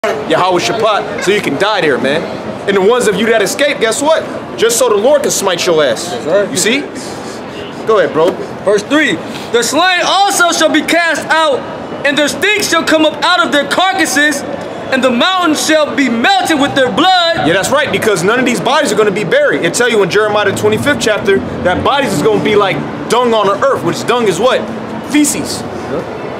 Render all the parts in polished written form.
Yahweh Shabbat, so you can die there, man. And the ones of you that escape, guess what? Just so the Lord can smite your ass. You see? Go ahead, bro. Verse 3. The slain also shall be cast out, and their stink shall come up out of their carcasses, and the mountains shall be melted with their blood. Yeah, that's right, because none of these bodies are going to be buried. It tell you in Jeremiah the 25th chapter that bodies is going to be like dung on the earth, which dung is what? Feces.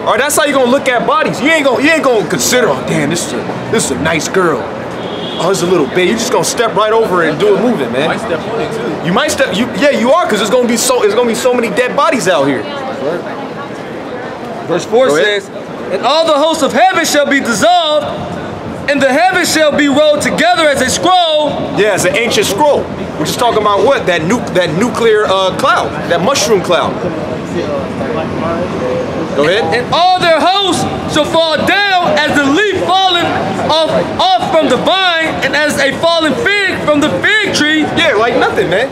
All right, that's how you're going to look at bodies. You ain't going to consider, oh, damn, this is a nice girl. Oh, it's a little bit. You're just going to step right over it and do a movement, man. You might step on it, too. You might step, yeah, you are, because there's going to be so many dead bodies out here. Verse 4 says, and all the hosts of heaven shall be dissolved, and the heavens shall be rolled together as a scroll. Yeah, it's an ancient scroll. We're just talking about what? That nuclear cloud, that mushroom cloud. Go ahead. And all their hosts shall fall down as the leaf fallen off from the vine, and as a fallen fig from the fig tree. Yeah, like nothing, man.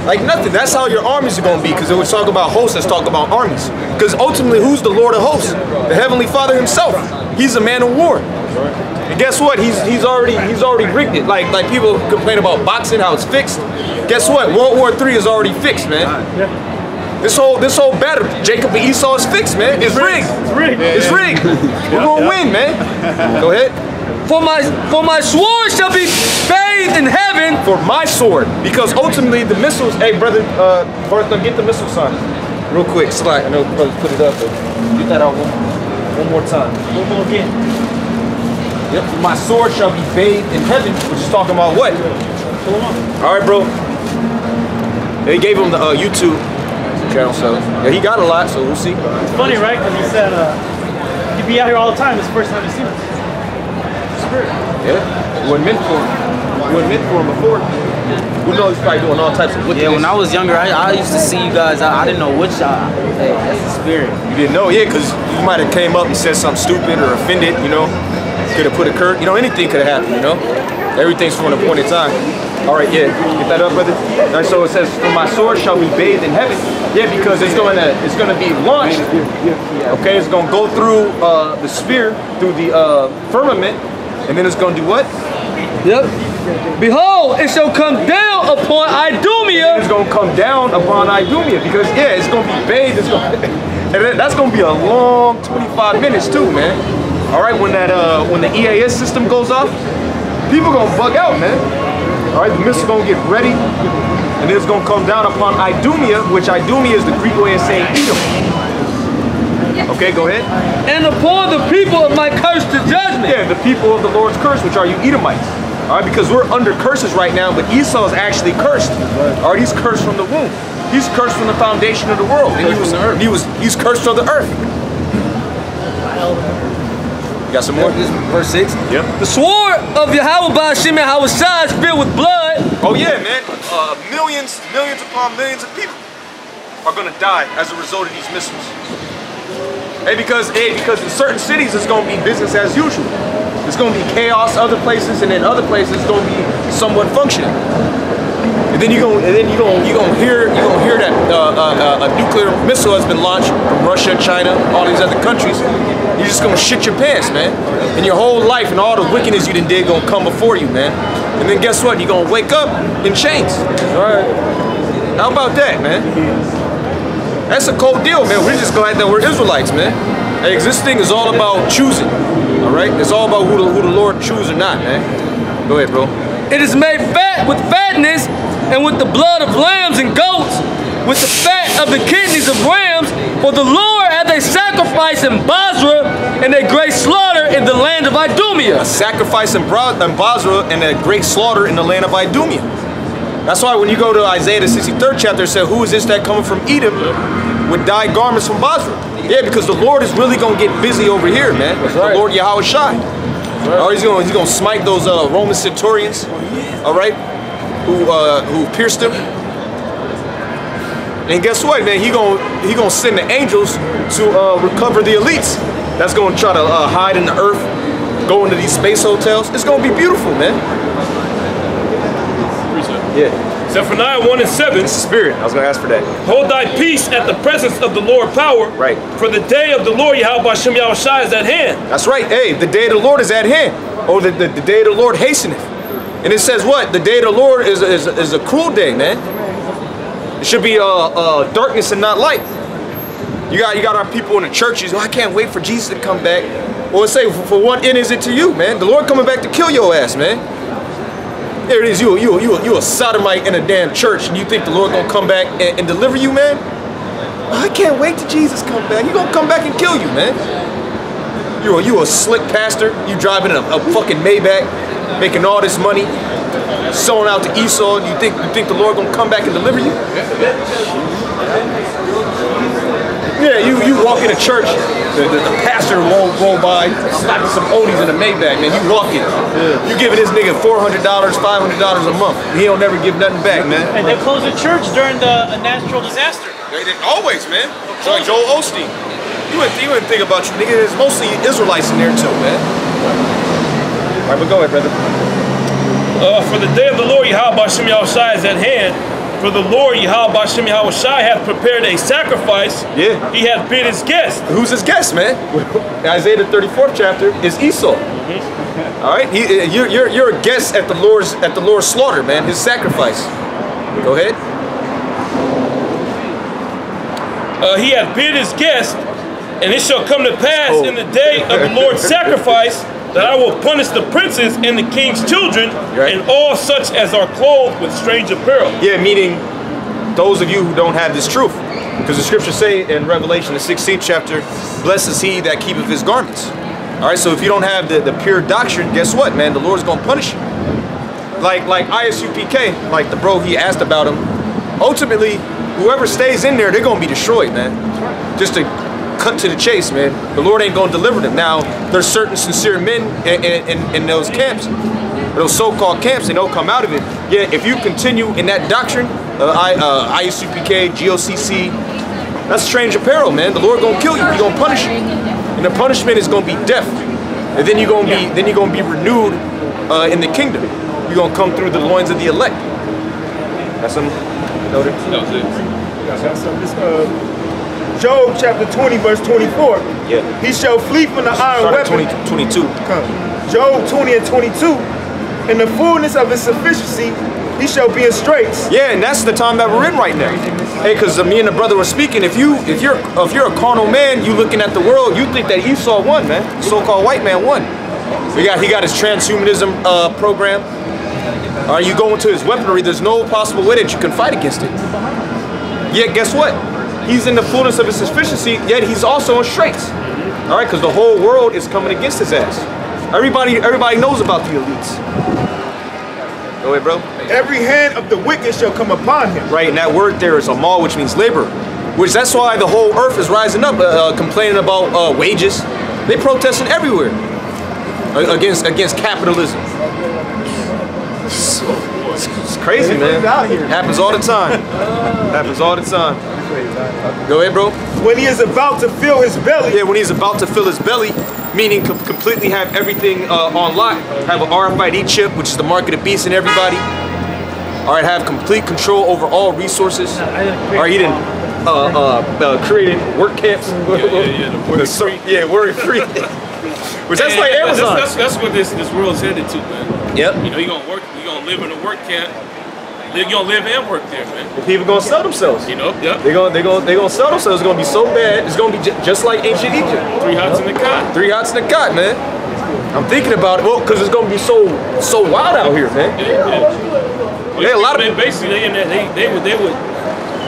Like nothing. That's how your armies are going to be, because it was talking about hosts, let's talk about armies. Because ultimately, who's the Lord of hosts? The Heavenly Father himself. He's a man of war. And guess what? He's already rigged it. Like people complain about boxing, how it's fixed. Guess what? World War III is already fixed, man. This whole battle, Jacob and Esau, is fixed, man. It's rigged. It's rigged. It's rigged. We're gonna win, man. Go ahead. For my sword shall be bathed in heaven. For my sword, because ultimately the missiles. Hey, brother, Bertha, get the missile sign real quick. Slide. I know brother put it up, but get that out one more time. One more again. Yep. For my sword shall be bathed in heaven, which is talking about what? All right, bro. They gave him the YouTube channel, so yeah, he got a lot, so we'll see. It's funny, right? Because he said he'd be out here all the time. It's the first time he's seen him. Spirit. Yeah, it wasn't meant for him. It wasn't meant for him before. Who knows? He's probably doing all types of wickedness. Yeah, when I was younger, I used to see you guys. I didn't know which y'all. Hey, that's the spirit. You didn't know, yeah, because you might have came up and said something stupid or offended, you know. Could have put a curse, you know, anything could have happened, you know. Everything's for an appointed time. All right, yeah, get that up, brother. All right, so it says, "For my sword shall be bathed in heaven." Yeah, because it's gonna be launched. Okay, it's gonna go through the sphere, through the firmament, and then it's gonna do what? Yep. Behold, it shall come down upon Idumea. It's gonna come down upon Idumea, because yeah, it's gonna be bathed. It's gonna, and that's gonna be a long 25 minutes too, man. All right, when the EAS system goes off, people gonna bug out, man. All right, the missile gonna get ready, and then it's gonna come down upon Idumea, which Idumea is the Greek way of saying Edom. Okay, go ahead. And upon the people of my curse to judgment. Yeah, the people of the Lord's curse, which are you Edomites. All right, because we're under curses right now, but Esau is actually cursed. All right, he's cursed from the womb. He's cursed from the foundation of the world. And he's cursed from the earth. You got some more? This is verse 6. Yep. The sword of Yahweh Ba'ashim Yahweh Shai is filled with blood. Oh yeah, man. Millions upon millions of people are gonna die as a result of these missiles. Hey, because in certain cities it's gonna be business as usual. It's gonna be chaos other places, and in other places it's gonna be somewhat functioning. And then you're gonna hear that a nuclear missile has been launched from Russia, China, all these other countries. You're just gonna shit your pants, man. And your whole life and all the wickedness you did gonna come before you, man. And then guess what? You're gonna wake up in chains. All right. How about that, man? That's a cold deal, man. We're just glad that we're Israelites, man. Hey, this thing is all about choosing. All right. It's all about who the Lord chooses or not, man. Go ahead, bro. It is made fat with fatness, and with the blood of lambs and goats, with the fat of the kidneys of rams. For the Lord hath a sacrifice in Basra, and a great slaughter in the land of Idumea. A sacrifice in Basra and a great slaughter in the land of Idumea. That's why when you go to Isaiah the 63rd chapter, it says, "Who is this that coming from Edom with dyed garments from Basra?" Yeah, because the Lord is really gonna get busy over here, man. That's right. The Lord Yahweh Shai. Right. He's gonna smite those Roman centurions, all right, who pierced him. And guess what, man? He gonna send the angels to recover the elites. That's gonna try to hide in the earth, go into these space hotels. It's gonna be beautiful, man. Reset. Yeah. Zephaniah 1 and 7. It's the spirit. I was going to ask for that. Hold thy peace at the presence of the Lord power. Right. For the day of the Lord Yahweh Hashem Yahushua is at hand. That's right. Hey, the day of the Lord is at hand. Or the day of the Lord hasteneth. And it says what? The day of the Lord is a cruel day, man. It should be darkness and not light. You got our people in the churches. Oh, I can't wait for Jesus to come back. Well, let's say, for what end is it to you, man? The Lord coming back to kill your ass, man. There it is. You a sodomite in a damn church, and you think the Lord gonna come back and deliver you, man? Oh, I can't wait till Jesus come back. He gonna come back and kill you, man. You a slick pastor. You driving a fucking Maybach, making all this money, selling out to Esau. You think the Lord gonna come back and deliver you? Yeah, you walk in a church, the pastor roll by, slapping some oldies in a Maybach, man. You walking, you giving this nigga $400, $500 a month. He don't never give nothing back, man. And they close the church during a natural disaster. They always, man. It's like Joel Osteen. You wouldn't think about you, nigga. There's mostly Israelites in there too, man. All right, but go ahead, brother. For the day of the Lord Yahweh Hashem Yahushua is at hand. For the Lord Yahweh Hashem Yahushua hath prepared a sacrifice. Yeah. He hath bid his guest. Who's his guest, man? Isaiah the 34th chapter is Esau. All right, you're a guest at the Lord's slaughter, man. His sacrifice. Go ahead. He hath bid his guest, and it shall come to pass in the day of the Lord's sacrifice that I will punish the princes and the king's children, right, and all such as are clothed with strange apparel. Yeah, meaning those of you who don't have this truth. Because the scriptures say in Revelation, the 16th chapter, blessed is he that keepeth his garments. All right, so if you don't have the pure doctrine, guess what, man? The Lord's going to punish you. Like ISUPK, like the bro he asked about him, ultimately, whoever stays in there, they're going to be destroyed, man. Just to cut to the chase, man. The Lord ain't going to deliver them. Now, there's certain sincere men in those camps, those so-called camps, and they'll come out of it. Yeah, if you continue in that doctrine, ISUPK, GOCC, that's strange apparel, man. The Lord gonna kill you. He gonna punish you, and the punishment is gonna be death. And then you're gonna be renewed in the kingdom. You're gonna come through the loins of the elect. That's some. Noted. That was it. Job chapter 20 verse 24. Yeah. He shall flee from the iron weapon. 22. Job 20 and 22. In the fullness of his sufficiency, he shall be in straits. Yeah, and that's the time that we're in right now. Hey, because me and the brother were speaking. If you're a carnal man, you looking at the world, you think that Esau won, man. The so-called white man won. He got his transhumanism program. You go into his weaponry, there's no possible way that you can fight against it. Yet guess what? He's in the fullness of his sufficiency, yet he's also in straits. All right, because the whole world is coming against his ass. Everybody knows about the elites. Go ahead, bro. Every hand of the wicked shall come upon him. Right, and that word there is amal, which means labor. That's why the whole earth is rising up, complaining about wages. They protesting everywhere against capitalism. It's crazy, man. Happens all the time. Happens all the time. Go ahead, bro. When he is about to fill his belly. Yeah, when he's about to fill his belly, meaning completely have everything on lock, have an RFID chip, which is the mark of the beast in everybody. All right, have complete control over all resources. All right, he didn't created work camps. Worry free. Which that's like Amazon. That's what this world's headed to, man. Yep. You know, you're gonna live in a work camp. You're gonna live and work there, man. And people gonna sell themselves. You know, yep. They're gonna sell themselves. It's gonna be so bad. It's gonna be just like ancient Egypt. 3 hots in the cot. 3 hots in the cot, man. I'm thinking about it. Well, because it's gonna be so wild out here, man. Yeah, a lot of basically they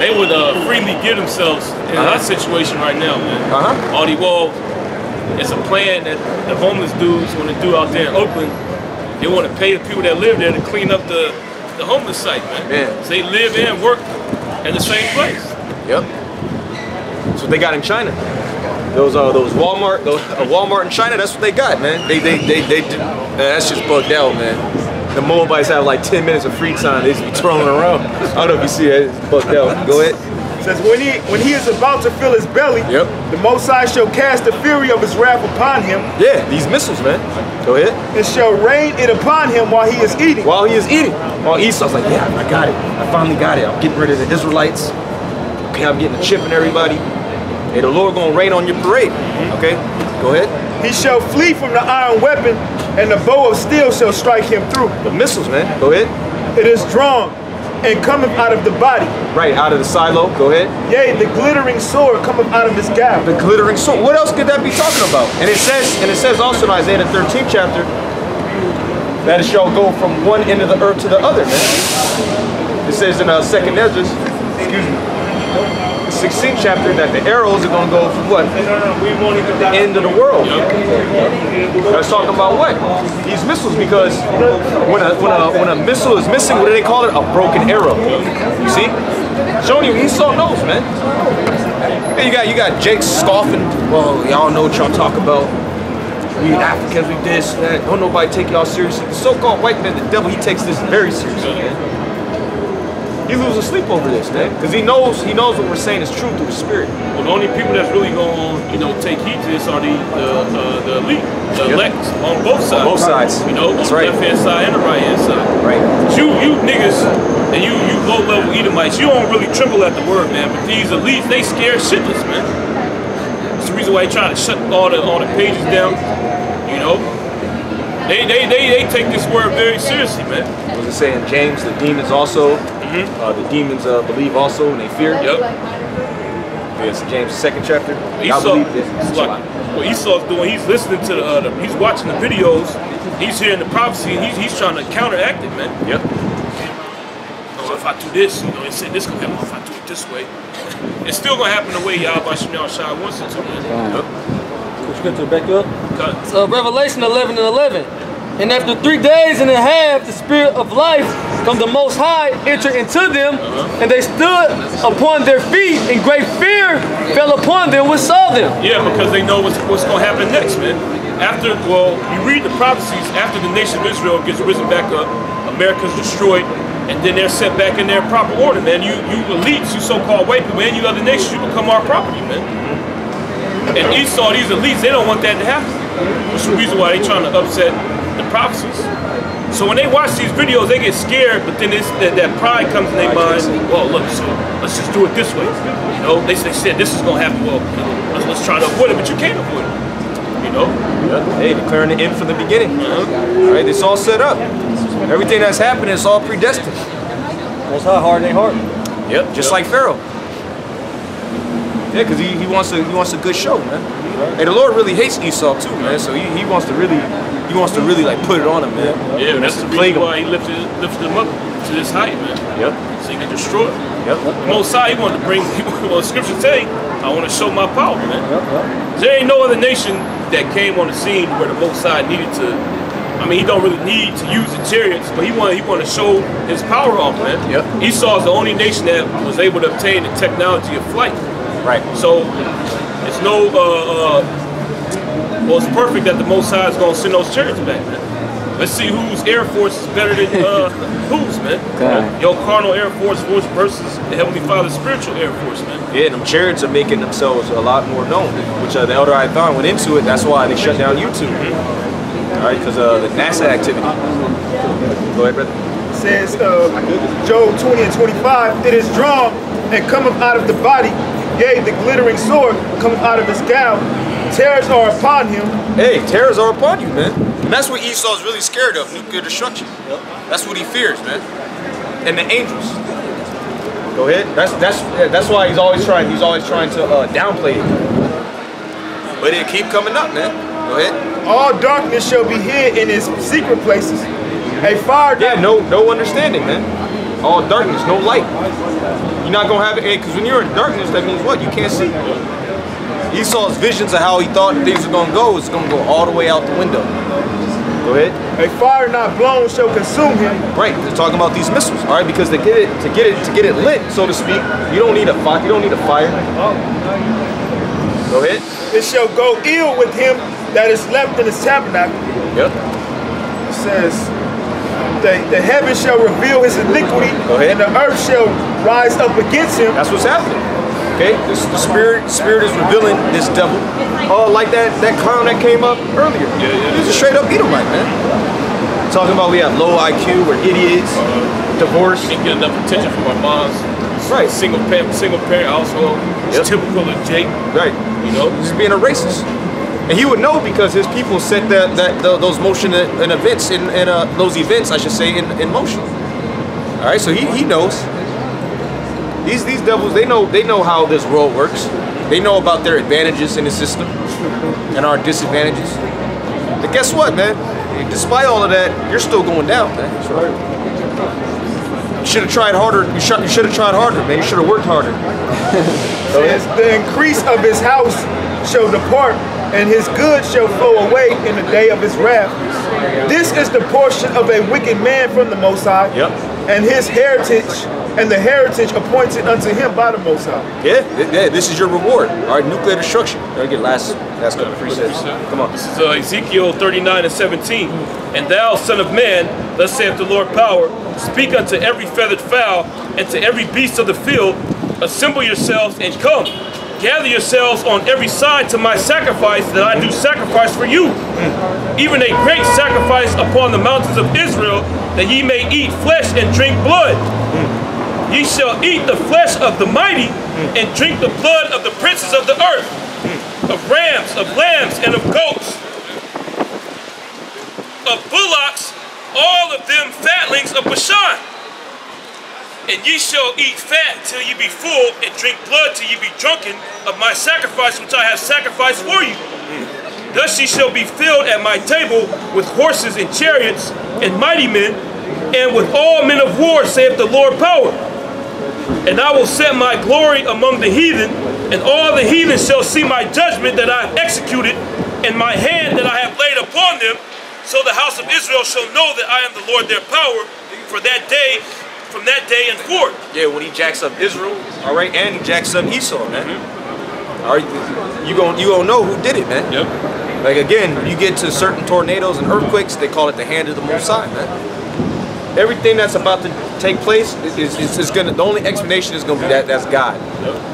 would freely give themselves in that situation right now, man. It's a plan that the homeless dudes want to do out there in Oakland. They want to pay the people that live there to clean up the homeless site, man. So they live and work in the same place. Yep. That's what they got in China. Those Walmart in China. That's what they got, man. They that's just bugged out, man. The Moabites have like 10 minutes of free time. They just be twirling around. I don't know if you see that. It's bugged out. Go ahead. says, when he is about to fill his belly, the Most High shall cast the fury of his wrath upon him. Yeah, these missiles, man. Go ahead. And shall rain it upon him while he is eating. While he is eating. While Esau's like, yeah, I got it. I finally got it. I'm getting rid of the Israelites. Okay, I'm getting a chip and everybody. Hey, the Lord gonna rain on your parade. Okay, go ahead. He shall flee from the iron weapon, and the bow of steel shall strike him through. The missiles, man. Go ahead. It is drawn and cometh out of the body. Right, out of the silo. Go ahead. Yea, the glittering sword cometh out of his gap. The glittering sword. What else could that be talking about? And it says also in Isaiah the 13th chapter that it shall go from one end of the earth to the other, man. It says in 2nd Ezra, excuse me, the 16th chapter that the arrows are gonna go from what? The end of the world. That's talking about what? These missiles, because when a missile is missing, what do they call it? A broken arrow. You see? Showing you Esau knows, man. And you got Jake scoffing. Well, y'all know what y'all talk about. We Africans, we this, that. Don't nobody take y'all seriously. The so-called white man, the devil, he takes this very seriously, man. He loses sleep over this, man, because he knows what we're saying is true through the spirit. Well, the only people that's really going to, take heed to this are the elite, the elect on both sides. Both sides. That's on the left hand side and the right hand side. Right. But you niggas and you low level Edomites, you don't really tremble at the word, man. But these elites, they scared shitless, man. That's the reason why they trying to shut all the pages down. You know, they take this word very seriously, man. What was it saying, James? The demons also. The demons believe also and they fear. Yep. It's James 2nd chapter. I Esau, believe this. like, what Esau's doing, he's listening to he's watching the videos, he's hearing the prophecy, and he's trying to counteract it, man. Yep. So if I do this, it said this gonna happen. If I do it this way, it's still gonna happen the way Yahweh Shai wants it to, man. Which scripture back up? So Revelation 11:11. And after 3 days and a half, the Spirit of life from the Most High entered into them, and they stood upon their feet, and great fear fell upon them which saw them. Yeah, because they know what's going to happen next, man. You read the prophecies, after the nation of Israel gets risen back up, America's destroyed, and then they're set back in their proper order, man. You elites, you so-called white people, and you other nations, you become our property, man. And Esau, these elites, they don't want that to happen. Which is the reason why they're trying to upset the prophecies. So when they watch these videos, they get scared, but then that pride comes in their mind. Well, look, so let's just do it this way. You know, they said this is gonna happen. Well, let's try to avoid it, but you can't avoid it. You know? Yeah. Hey, declaring the end from the beginning. All right, it's all set up. Everything that's happening is all predestined. Most High harden their heart. Yep, just like Pharaoh. Yeah, because he wants a good show, man. Hey, the Lord really hates Esau too, man. So he wants to really like put it on him, man. Yeah, that's the reason why he lifted him up to this height, man. Yep. So he can destroy it. Yep. The Most High, he wanted to bring. Well, Scripture say, I want to show my power, man. Yep. There ain't no other nation that came on the scene where the Most High needed to. I mean, he don't really need to use the chariots, but he wanted to show his power off, man. Yep. Esau is the only nation that was able to obtain the technology of flight. Right. So it's no. Well, it's perfect that the Most High is gonna send those chariots back, man. Let's see whose Air Force is better than whose, man. Okay. Your carnal Air Force versus the Heavenly Father's spiritual Air Force, man. Yeah, and them chariots are making themselves a lot more known, which the Elder Ithon went into it. That's why they shut down YouTube. All right, because the NASA activity. Go ahead, brother. It says, Job 20:25, it is drawn and cometh out of the body. Yea, the glittering sword cometh out of his gown. Terrors are upon him. Hey, terrors are upon you, man. And that's what Esau's really scared of, nuclear destruction. Yep. That's what he fears, man. And the angels. Go ahead. That's why he's always trying to downplay it. But it keep coming up, man. Go ahead. All darkness shall be hid in his secret places. A fire. Yeah, no understanding, man. All darkness, no light. You're not gonna have it, because when you're in darkness, that means what? You can't see. Esau's visions of how he thought things were gonna go is gonna go all the way out the window. Go ahead. A fire not blown shall consume him. Right, they're talking about these missiles, all right? Because to get it lit, so to speak, you don't need a fire. You don't need a fire. Go ahead. It shall go ill with him that is left in his tabernacle. Yep. It says, the heavens shall reveal his iniquity, and the earth shall rise up against him. That's what's happening. Okay, the spirit is revealing this devil. Oh, like that clown that came up earlier. Yeah. He's a straight up Edomite, man. Talking about we have low IQ, we're idiots, divorce. Can't get enough attention from our moms. Right. Single parent household. It's typical of Jake. Right. You know, he's being a racist, and he would know because his people set those motion and events those events, I should say, in motion. All right, so he knows. These devils, they know how this world works. They know about their advantages in the system and our disadvantages. But guess what, man? Despite all of that, you're still going down, man. That's right. You should have tried harder. You should have tried harder, man. You should have worked harder. Says, the increase of his house shall depart, and his goods shall flow away in the day of his wrath. This is the portion of a wicked man from the Most High, and his heritage, and the heritage appointed unto him by the Most High. Yeah, this is your reward. All right, nuclear destruction. I'll get last couple of precepts. Come on. This is Ezekiel 39:17. And thou, son of man, thus saith the Lord power, speak unto every feathered fowl, and to every beast of the field, assemble yourselves and come. Gather yourselves on every side to my sacrifice that I do sacrifice for you. Even a great sacrifice upon the mountains of Israel, that ye may eat flesh and drink blood. Ye shall eat the flesh of the mighty, and drink the blood of the princes of the earth, of rams, of lambs, and of goats, of bullocks, all of them fatlings of Bashan. And ye shall eat fat till ye be full, and drink blood till ye be drunken of my sacrifice which I have sacrificed for you. Thus ye shall be filled at my table with horses and chariots and mighty men, and with all men of war, saith the Lord power. And I will set my glory among the heathen, and all the heathen shall see my judgment that I have executed, and my hand that I have laid upon them. So the house of Israel shall know that I am the Lord their power for that day, from that day and forth. Yeah, when he jacks up Israel, all right, and he jacks up Esau, man. All right, you gonna know who did it, man. Yep. Like again, when you get to certain tornadoes and earthquakes, they call it the hand of the Most High, man. Everything that's about to take place is gonna. The only explanation is gonna be that's God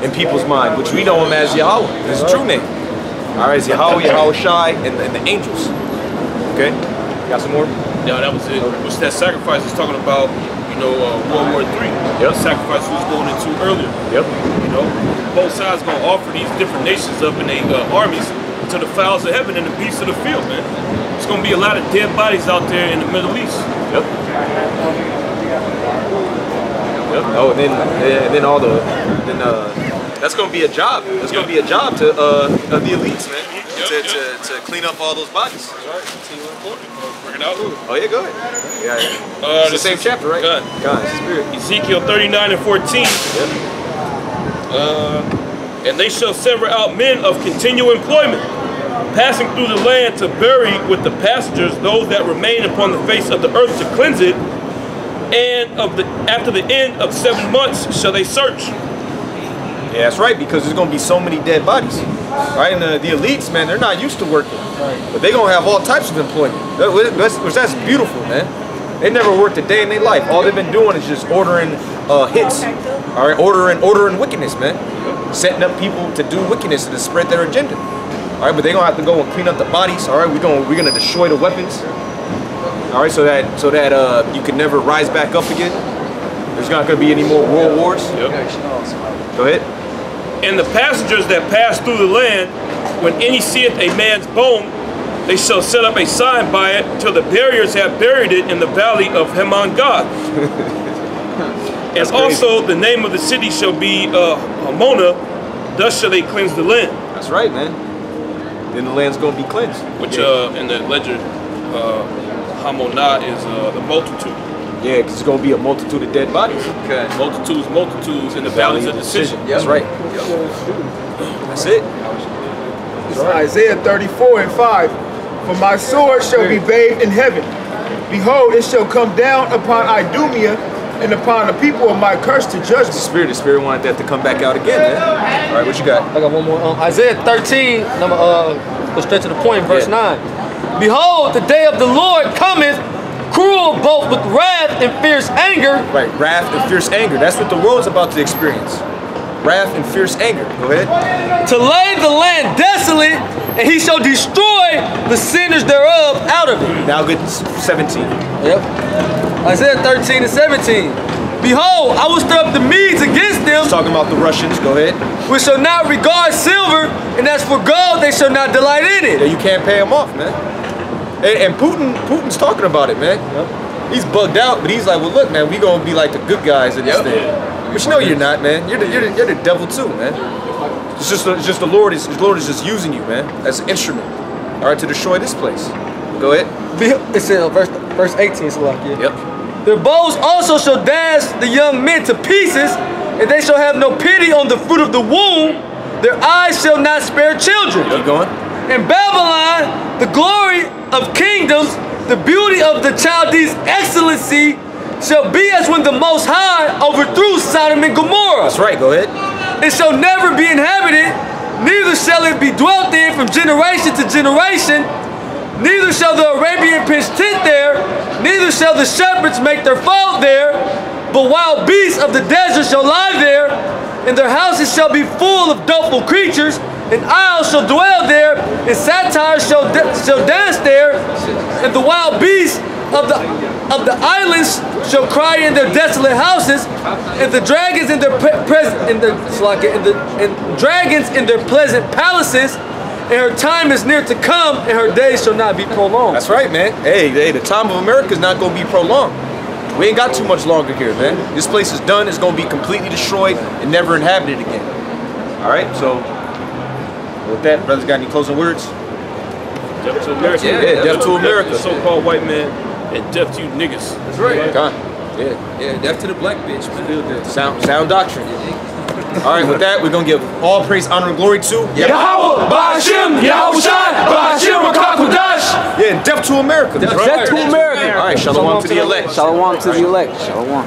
in people's mind, which we know him as Yahweh. His true name. All right, it's Yahweh, Yahweh Shai, and the angels. Okay, got some more? Yeah, that was it. Which that sacrifice is talking about, you know, World War III. Yep. The sacrifice we was going into earlier. Yep. You know, both sides gonna offer these different nations up in their armies to the fowls of heaven and the beasts of the field, man. It's gonna be a lot of dead bodies out there in the Middle East. Yep. Yep. Oh, and then all the that's gonna be a job. That's gonna be a job to of the elites, man. To clean up all those bodies. That's right. Bring it out. Oh yeah, go ahead. Yeah. It's the same chapter, right? God, Spirit. Ezekiel 39:14. Yep. And they shall sever out men of continual employment, passing through the land to bury with the passengers those that remain upon the face of the earth to cleanse it, and after the end of 7 months shall they search. Yeah, that's right, because there's gonna be so many dead bodies. Right, and the elites, man, they're not used to working, but they're gonna have all types of employment. That's beautiful, man. They never worked a day in their life. All they've been doing is just ordering hits. All right, ordering wickedness, man. Setting up people to do wickedness and to spread their agenda. All right, but they're gonna have to go and clean up the bodies. All right, we're gonna destroy the weapons. All right, so that you can never rise back up again. There's not gonna be any more world wars. Yep. Go ahead. And the passengers that pass through the land, when any seeth a man's bone, they shall set up a sign by it till the buriers have buried it in the valley of Heman God. And also the name of the city shall be Hamona, thus shall they cleanse the land. That's right, man. Then the land's gonna be cleansed. Which in the ledger, Hamona is the multitude. Yeah, because it's going to be a multitude of dead bodies. Okay. Multitudes in the valleys of decision. That's right. That's it. Isaiah 34:5. For my sword shall be bathed in heaven. Behold, it shall come down upon Idumea and upon the people of my curse to judgment. The Spirit wanted that to come back out again, man. All right, what you got? I got one more. Isaiah 13, go straight to the point, verse 9. Behold, the day of the Lord cometh, cruel both with wrath and fierce anger. Right, wrath and fierce anger. That's what the world's about to experience. wrath and fierce anger. Go ahead. To lay the land desolate, and he shall destroy the sinners thereof out of it. Now get 17. Yep. Isaiah 13 and 17. Behold, I will stir up the Medes against them, Talking about the Russians. Go ahead. which shall not regard silver, and as for gold, they shall not delight in Yeah, it. you can't pay them off, man. And Putin's talking about it, man. He's bugged out, but he's like, well, look, man, we gonna be like the good guys in this thing. But you know you're not, man. You're the devil too, man. It's just the Lord is just using you, man, as an instrument. All right, to destroy this place. Go ahead. It says verse 18, it's like, yeah. Yep. Their bows also shall dash the young men to pieces, and they shall have no pity on the fruit of the womb. Their eyes shall not spare children. Keep going. In Babylon, the glory of kingdoms, the beauty of the Chaldees' excellency, shall be as when the Most High overthrew Sodom and Gomorrah. That's right. Go ahead. It shall never be inhabited, neither shall it be dwelt in from generation to generation. Neither shall the Arabian pitch tent there, neither shall the shepherds make their fold there, but wild beasts of the desert shall lie there, and their houses shall be full of doleful creatures, and isles shall dwell there, and satyrs shall dance there, and the wild beasts of the islands shall cry in their desolate houses, and the dragons in their dragons in their pleasant palaces. And her time is near to come, and her days shall not be prolonged. That's right, man. Hey, the time of America is not gonna be prolonged. We ain't got too much longer here, man. This place is done. It's gonna be completely destroyed and never inhabited again. All right. So with that, brothers, got any closing words? Death to America. Yeah, death to America. So-called white man, and death to you niggas. That's right. God. Yeah, death to the black bitch, man. Sound doctrine. All right, with that, we're going to give all praise, honor, and glory to Yahweh, Ba'ashim, Yahushai, Ba'ashim, Rakakudash. Yeah, and death to America. Death to America. All right, shalom to the elect. Shalom to the elect. Shalom.